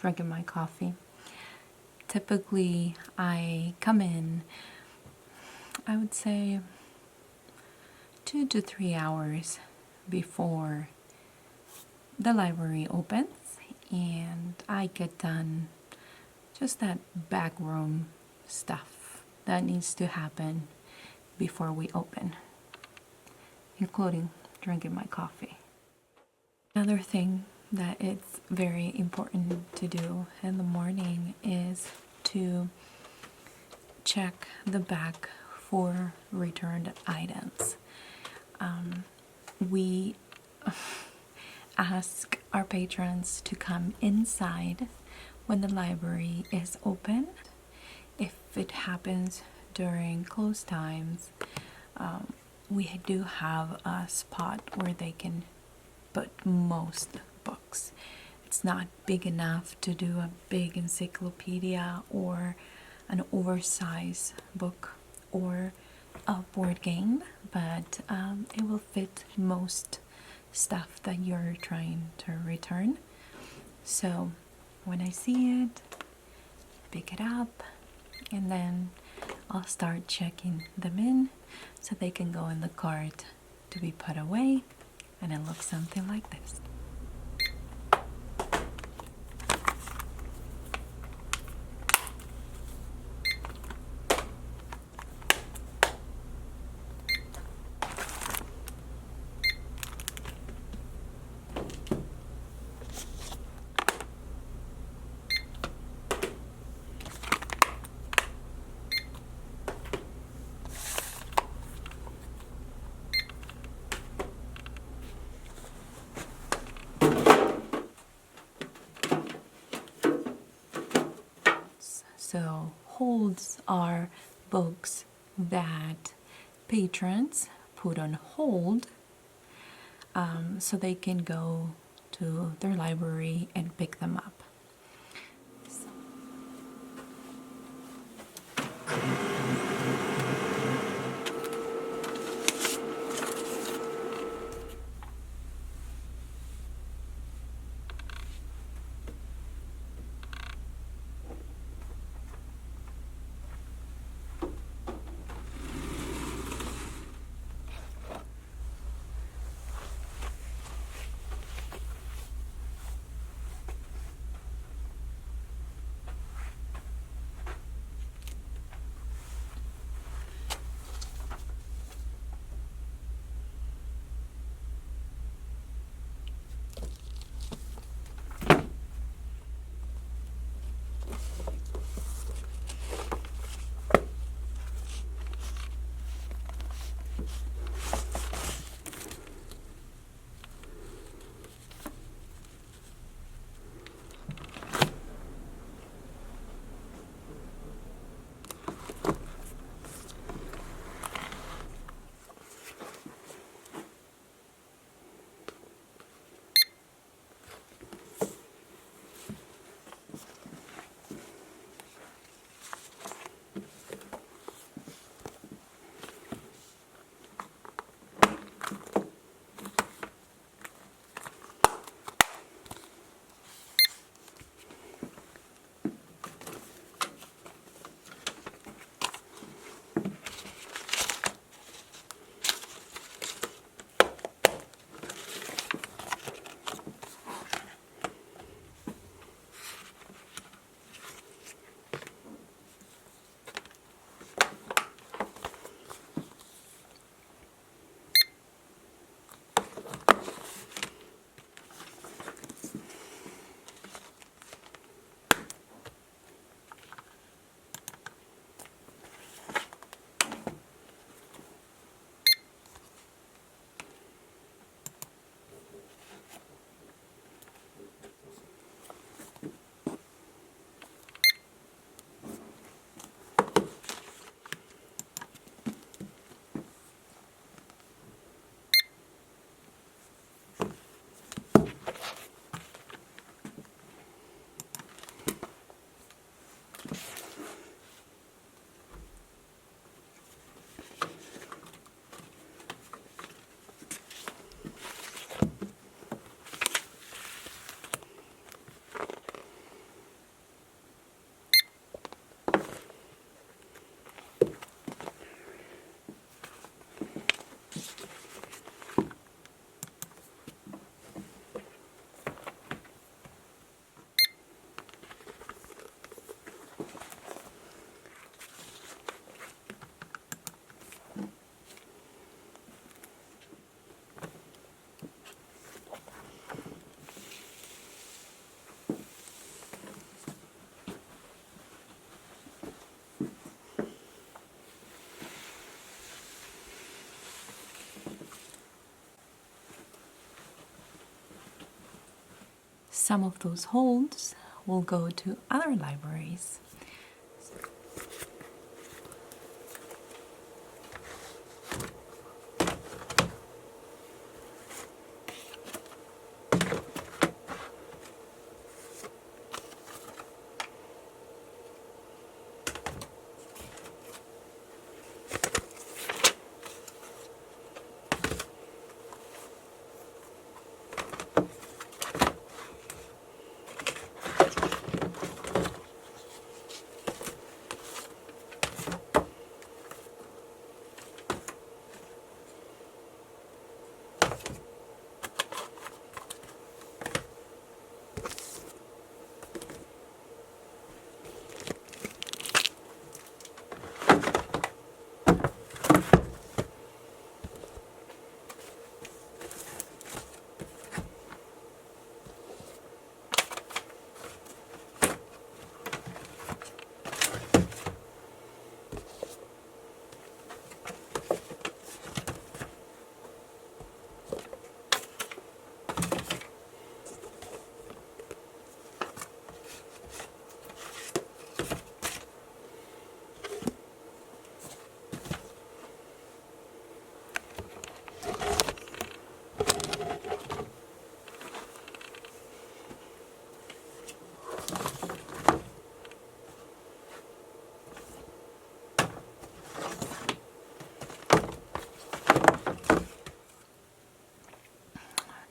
drinking my coffee. Typically, I come in, I would say 2 to 3 hours before the library opens, and I get done just that backroom stuff that needs to happen before we open, including drinking my coffee. Another thing that it's very important to do in the morning is to check the back for returned items. We ask our patrons to come inside when the library is open. If it happens during close times, we do have a spot where they can put most books. It's not big enough to do a big encyclopedia or an oversized book or a board game, but it will fit most stuff that you're trying to return. So when I see it, pick it up, and then I'll start checking them in so they can go in the cart to be put away, and it looks something like this. So holds are books that patrons put on hold so they can go to their library and pick them up. some of those holds will go to other libraries.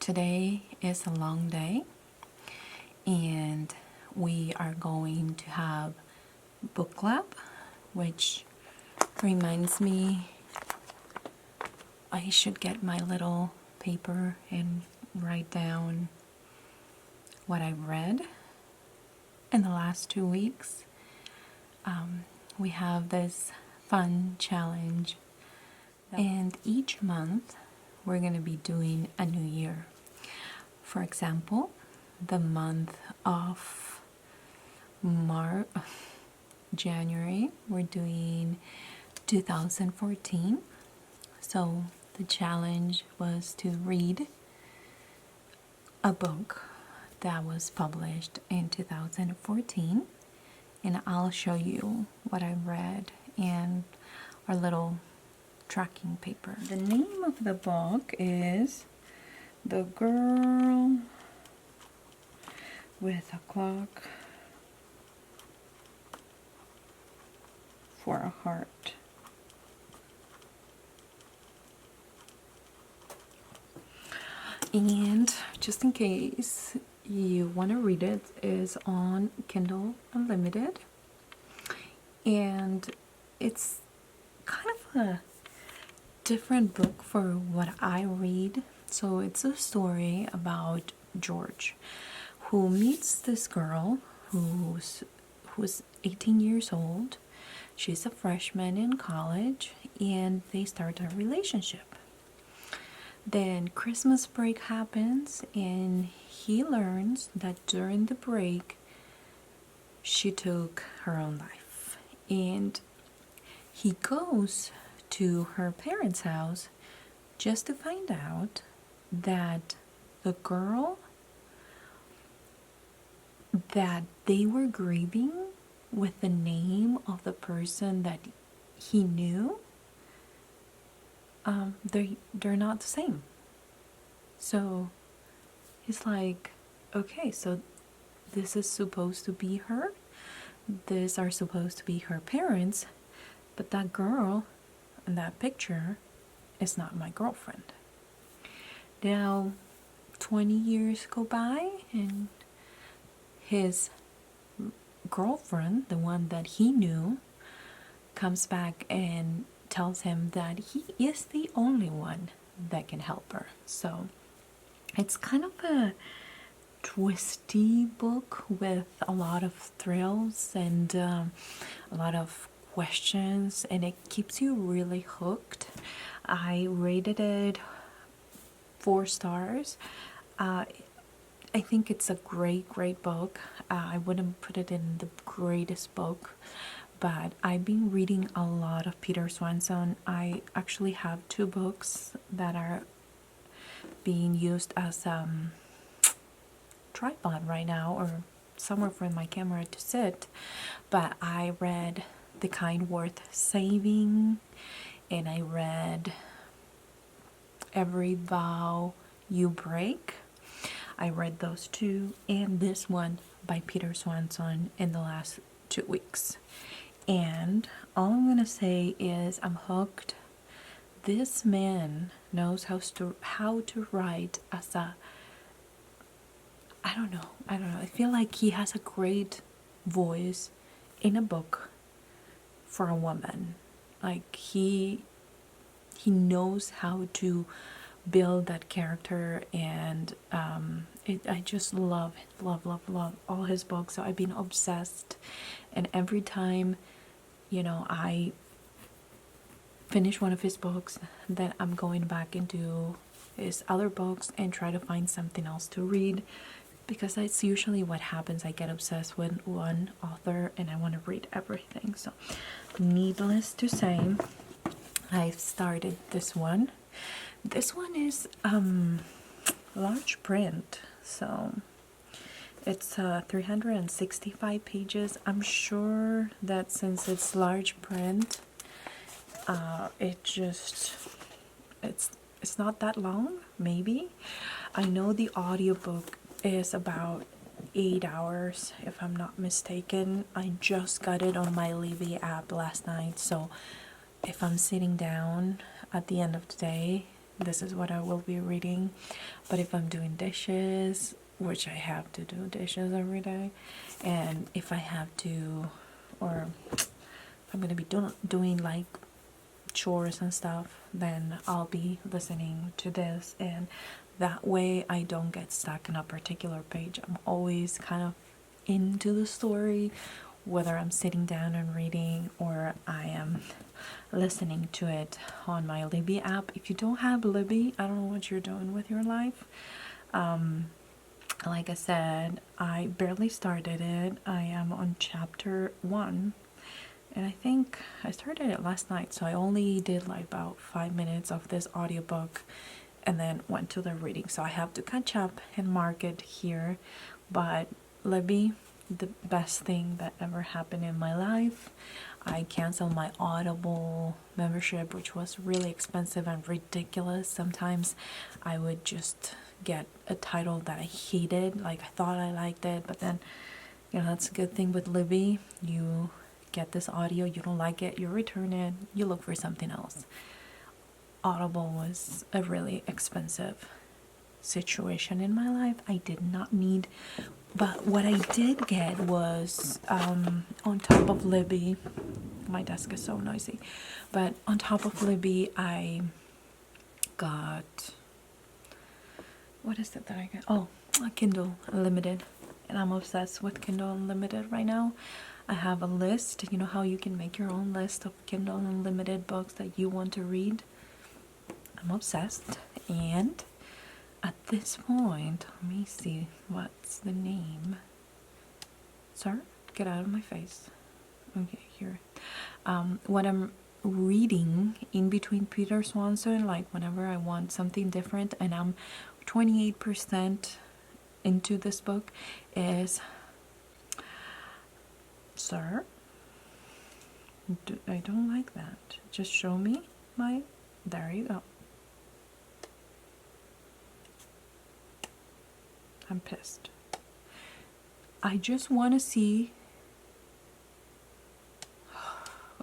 Today is a long day, and we are going to have book club, which reminds me I should get my little paper and write down what I've read in the last 2 weeks. We have this fun challenge, and each month we're going to be doing a new year. For example, the month of January, we're doing 2014. So the challenge was to read a book that was published in 2014, and I'll show you what I read and our little tracking paper. The name of the book is The Girl with a Clock for a Heart. And just in case you want to read it, is on Kindle Unlimited, and it's kind of a different book for what I read. So it's a story about George, who meets this girl who's 18 years old. She's a freshman in college, and they start a relationship. Then Christmas break happens, and he learns that during the break she took her own life, and he goes to her parents' house just to find out that the girl that they were grieving with the name of the person that he knew, they're not the same. So he's like, okay, so this is supposed to be her, these are supposed to be her parents, but that girl in that picture is not my girlfriend. Now 20 years go by, and his girlfriend, the one that he knew, comes back and tells him that he is the only one that can help her. So it's kind of a twisty book with a lot of thrills and a lot of questions, and it keeps you really hooked. I rated it 4 stars. I think it's a great book. I wouldn't put it in the greatest book, but I've been reading a lot of Peter Swanson. I actually have 2 books that are being used as tripod right now, or somewhere for my camera to sit, but I read The Kind Worth Saving, and I read Every Vow You Break. I read those two, and this one by Peter Swanson in the last 2 weeks. And all I'm gonna say is I'm hooked. This man knows how to write as a, I don't know. I feel like he has a great voice in a book for a woman. Like he knows how to build that character, and I just love all his books. So I've been obsessed, and every time, you know, I finish one of his books, then I'm going back into his other books and try to find something else to read, because that's usually what happens. I get obsessed with one author and I want to read everything. So needless to say, I started this one. This one is large print, so it's 365 pages. I'm sure that since it's large print, it's not that long, maybe. I know the audiobook is about 8 hours, if I'm not mistaken. I just got it on my Libby app last night, so if I'm sitting down at the end of the day, this is what I will be reading. But if I'm doing dishes, which I have to do dishes every day, and if I have to, or I'm gonna be doing like chores and stuff, then I'll be listening to this, and that way I don't get stuck in a particular page. I'm always kind of into the story, whether I'm sitting down and reading or I am listening to it on my Libby app. If you don't have Libby, I don't know what you're doing with your life. Like I said, I barely started it. I am on chapter 1, and I think I started it last night, so I only did like about 5 minutes of this audiobook and then went to the reading. So I have to catch up and mark it here. But Libby, the best thing that ever happened in my life. I canceled my Audible membership, which was really expensive and ridiculous. Sometimes I would just get a title that I hated, like I thought I liked it, but then, you know, that's a good thing with Libby. You get this audio, you don't like it, you return it, you look for something else. Audible was a really expensive situation in my life. I did not need, but what I did get was on top of Libby, my desk is so noisy, but on top of Libby I got, what is it that I got? Oh, a Kindle Unlimited, and I'm obsessed with Kindle Unlimited right now. I have a list. You know how you can make your own list of Kindle Unlimited books that you want to read? I'm obsessed, and at this point, let me see, what's the name? Sir, get out of my face. Okay, here. What I'm reading in between Peter Swanson, like whenever I want something different, and I'm 28% into this book, is, sir, I don't like that. Just show me my, there you go. I'm pissed. I just want to see.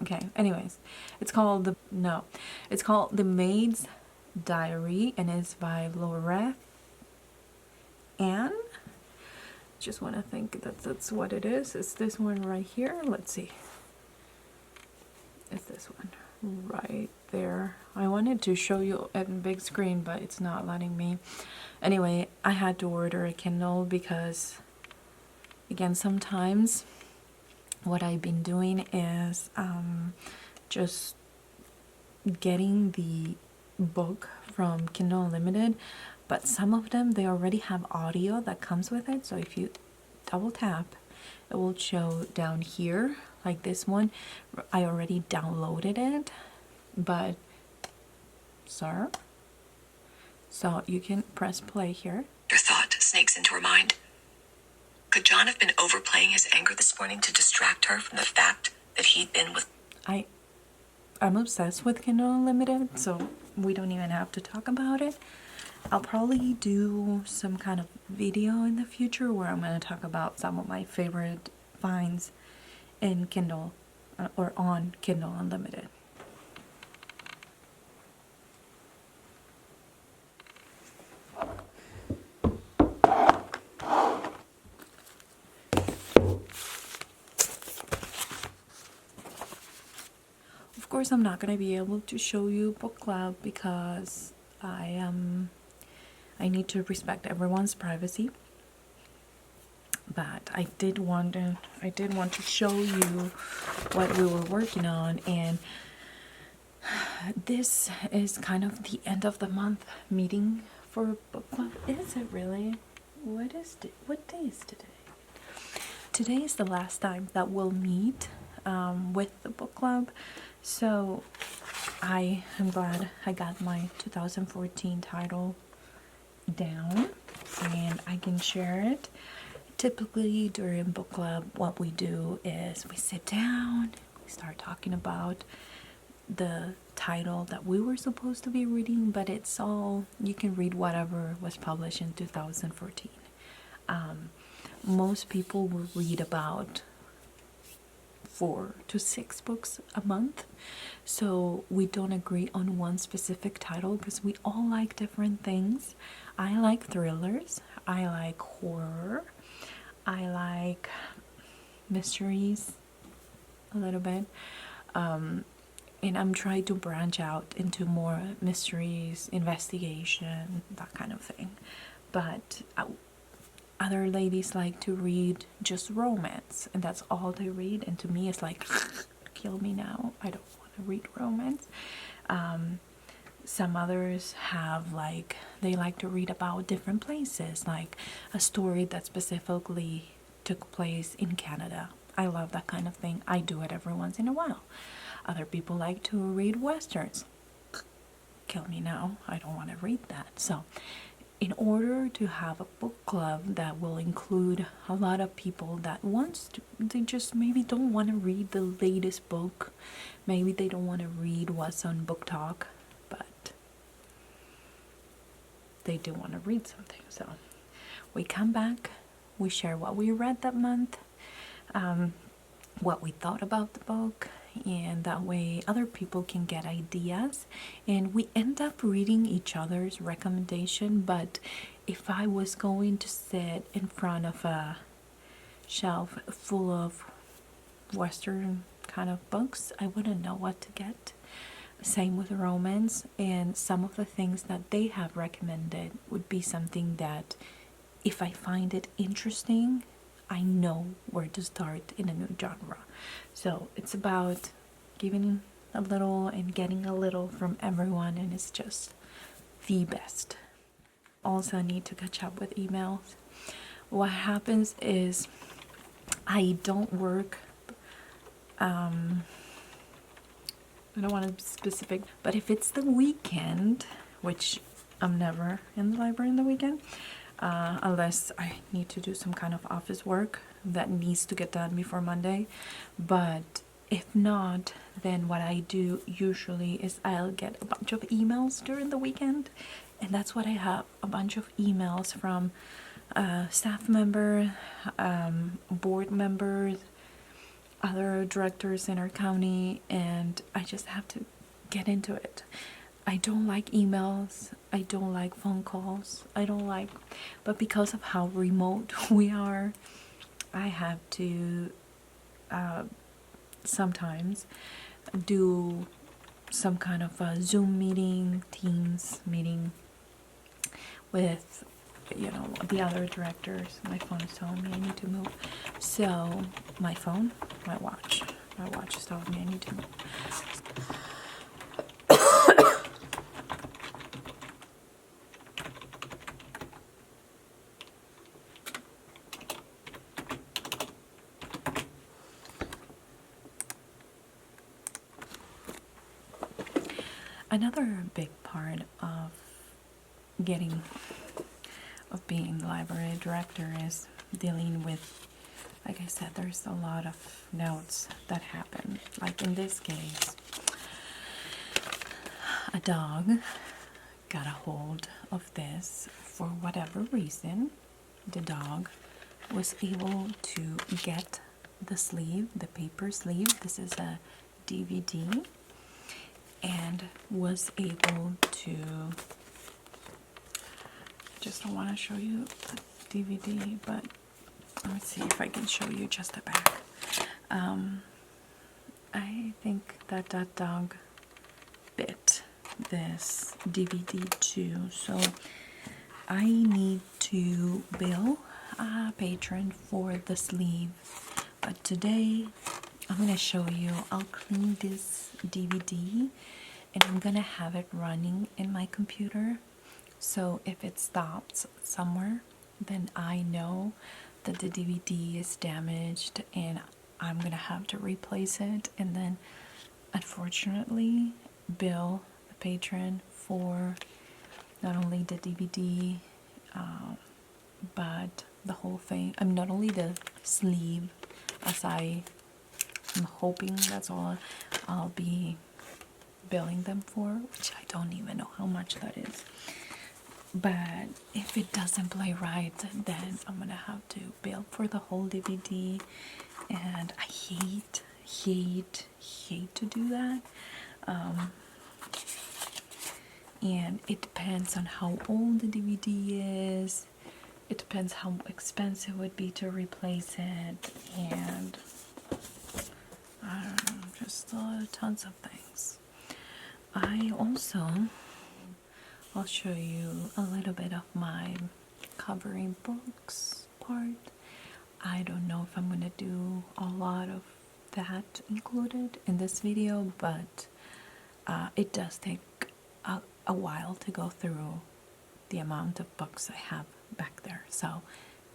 Okay, anyways, it's called The Maid's Diary, and it's by Laureth Ann. Just want to think that that's what it is. It's this one right here. Let's see. It's this one right there. I wanted to show you on big screen, but it's not letting me. Anyway, I had to order a Kindle because, again, sometimes what I've been doing is just getting the book from Kindle Unlimited, but some of them, they already have audio that comes with it. So if you double tap, it will show down here, like this one. I already downloaded it, but sir, so you can press play here. Your thought snakes into her mind. Could John have been overplaying his anger this morning to distract her from the fact that he'd been with... I'm obsessed with Kindle Unlimited, so we don't even have to talk about it. I'll probably do some kind of video in the future where I'm going to talk about some of my favorite finds in Kindle or on Kindle Unlimited. Of course, I'm not going to be able to show you book club because I need to respect everyone's privacy. But I did want to show you what we were working on, and this is kind of the end of the month meeting for book club. Is it really? What day is today? Today is the last time that we'll meet with the book club. So I am glad I got my 2014 title down and I can share it. Typically during book club, what we do is we sit down, we start talking about the title that we were supposed to be reading, but it's all, you can read whatever was published in 2014. Most people will read about 4 to 6 books a month, so we don't agree on one specific title because we all like different things. I like thrillers, I like horror, I like mysteries a little bit, and I'm trying to branch out into more mysteries, investigation, that kind of thing. But other ladies like to read just romance, and that's all they read, and to me it's like, kill me now, I don't want to read romance. Some others have they like to read about different places, like a story that specifically took place in Canada. I love that kind of thing. I do it every once in a while. Other people like to read westerns. Kill me now, I don't want to read that. So in order to have a book club that will include a lot of people that they just maybe don't want to read the latest book, maybe they don't want to read what's on Book Talk, but they do want to read something. So we come back, we share what we read that month, what we thought about the book, and that way other people can get ideas, and we end up reading each other's recommendation. But if I was going to sit in front of a shelf full of Western kind of books, I wouldn't know what to get. Same with romance, and some of the things that they have recommended would be something that if I find it interesting, I know where to start in a new genre. So it's about giving a little and getting a little from everyone, and it's just the best. Also, I need to catch up with emails. What happens is I don't work, I don't want to be specific, but if it's the weekend, which I'm never in the library in the weekend, unless I need to do some kind of office work that needs to get done before Monday. But if not, then what I do usually is I'll get a bunch of emails during the weekend, and that's what I have, a bunch of emails from staff members, board members, other directors in our county, and I just have to get into it. I don't like emails, I don't like phone calls, but because of how remote we are, I have to sometimes do some kind of a Zoom meeting, Teams meeting with, the other directors. My phone is telling me I need to move. So my watch is telling me I need to move. Another big part of getting of being the library director is dealing with, like I said, there's a lot of notes that happen. Like in this case, a dog got a hold of this for whatever reason. The dog was able to get the sleeve, the paper sleeve. This is a DVD, and was able to, just don't want to show you the DVD, but let me see if I can show you just the back. I think that that dog bit this DVD too, so I need to bill a patron for the sleeve. But today I'm gonna show you, I'll clean this DVD and I'm gonna have it running in my computer, so if it stops somewhere, then I know that the DVD is damaged and I'm gonna have to replace it, and then unfortunately bill the patron for not only the DVD but the whole thing. I'm not only the sleeve, as I'm hoping that's all I'll be billing them for, which I don't even know how much that is. But if it doesn't play right, then I'm gonna have to bill for the whole DVD, and I hate to do that. And it depends on how old the DVD is. It depends how expensive it would be to replace it, and I don't know, just tons of things. I'll show you a little bit of my covering books part. I don't know if I'm gonna do a lot of that included in this video, but it does take a while to go through the amount of books I have back there. So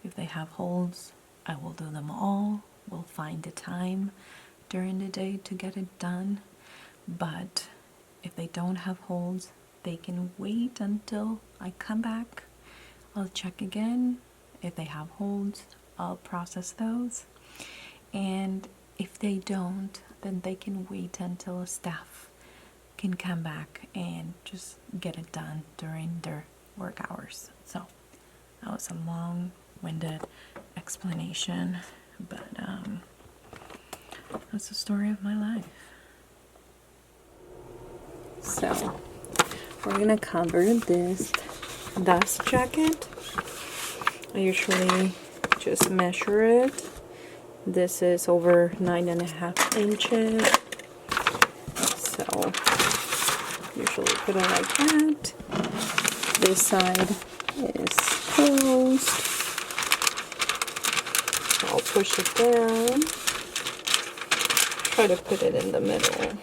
if they have holes, I will do them all. We'll find the time during the day to get it done. But if they don't have holes, they can wait until I come back. I'll check again. If they have holes, I'll process those. And if they don't, then they can wait until staff can come back and just get it done during their work hours. So that was a long-winded explanation, but that's the story of my life. So we're gonna cover this dust jacket. I usually just measure it. This is over 9.5 inches. So usually put it like that. This side is closed. I'll push it down. Try to put it in the middle.